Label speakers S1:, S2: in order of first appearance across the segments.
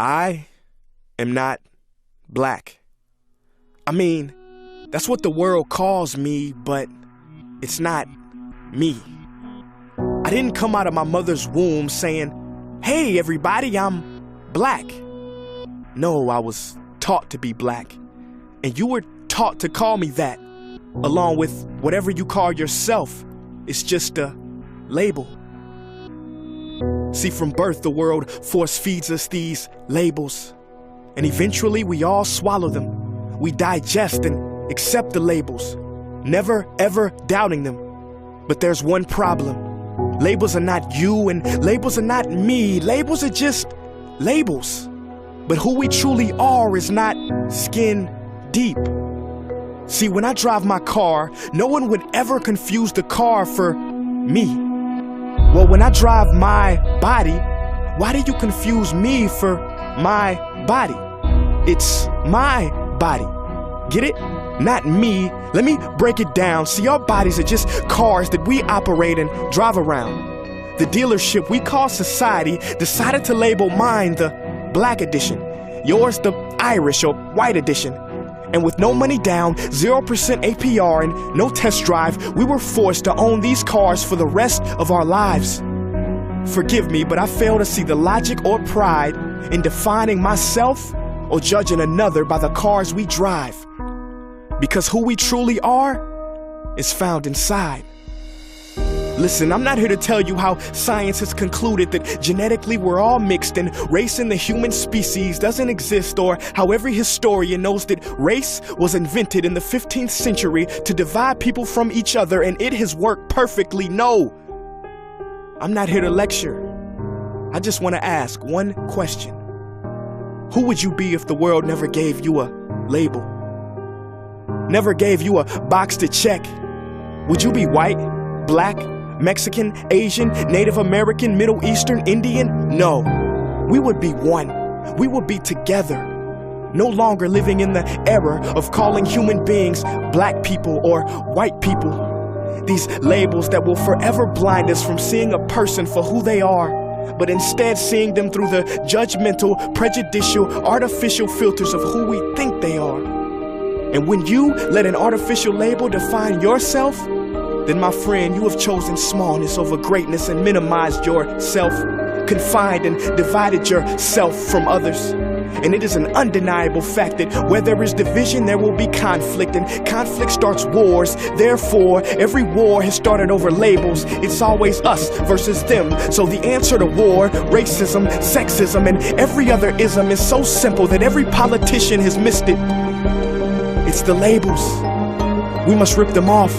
S1: I am not black. I mean, that's what the world calls me, but it's not me. I didn't come out of my mother's womb saying, "Hey everybody, I'm black." No, I was taught to be black, and you were taught to call me that, along with whatever you call yourself. It's just a label. See, from birth, the world force feeds us these labels, and eventually we all swallow them. We digest and accept the labels, never ever doubting them. But there's one problem. Labels are not you, and labels are not me. Labels are just labels. But who we truly are is not skin deep. See, when I drive my car, no one would ever confuse the car for me. Well, when I drive my body, why do you confuse me for my body? It's my body. Get it? Not me. Let me break it down. See, our bodies are just cars that we operate and drive around. The dealership we call society decided to label mine the black edition, yours the Irish or white edition. And with no money down, 0% APR, and no test drive, we were forced to own these cars for the rest of our lives. Forgive me, but I fail to see the logic or pride in defining myself or judging another by the cars we drive. Because who we truly are is found inside. Listen, I'm not here to tell you how science has concluded that genetically we're all mixed and race in the human species doesn't exist, or how every historian knows that race was invented in the 15th century to divide people from each other and it has worked perfectly. No, I'm not here to lecture. I just want to ask one question. Who would you be if the world never gave you a label? Never gave you a box to check? Would you be white, black, Mexican, Asian, Native American, Middle Eastern, Indian? No, we would be one. We would be together. No longer living in the era of calling human beings black people or white people. These labels that will forever blind us from seeing a person for who they are, but instead seeing them through the judgmental, prejudicial, artificial filters of who we think they are. And when you let an artificial label define yourself, then my friend, you have chosen smallness over greatness and minimized yourself, confined and divided yourself from others. And it is an undeniable fact that where there is division, there will be conflict, and conflict starts wars. Therefore, every war has started over labels. It's always us versus them. So the answer to war, racism, sexism, and every other ism is so simple that every politician has missed it. It's the labels. We must rip them off.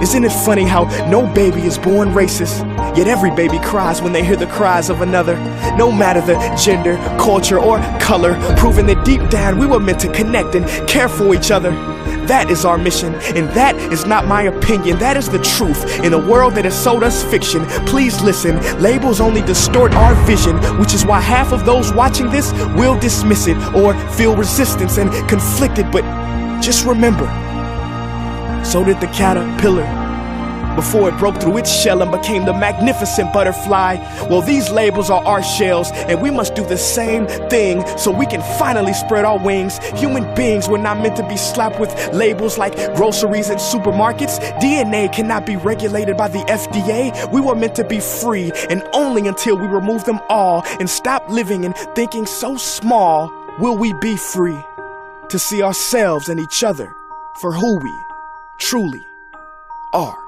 S1: Isn't it funny how no baby is born racist, yet every baby cries when they hear the cries of another, no matter the gender, culture, or color, proving that deep down we were meant to connect and care for each other. That is our mission, and that is not my opinion. That is the truth in a world that has sold us fiction. Please listen, labels only distort our vision, which is why half of those watching this will dismiss it or feel resistance and conflicted. But just remember, so did the caterpillar before it broke through its shell and became the magnificent butterfly. Well, these labels are our shells, and we must do the same thing so we can finally spread our wings. Human beings were not meant to be slapped with labels like groceries and supermarkets. DNA cannot be regulated by the FDA. We were meant to be free, and only until we remove them all and stop living and thinking so small will we be free to see ourselves and each other for who we truly are.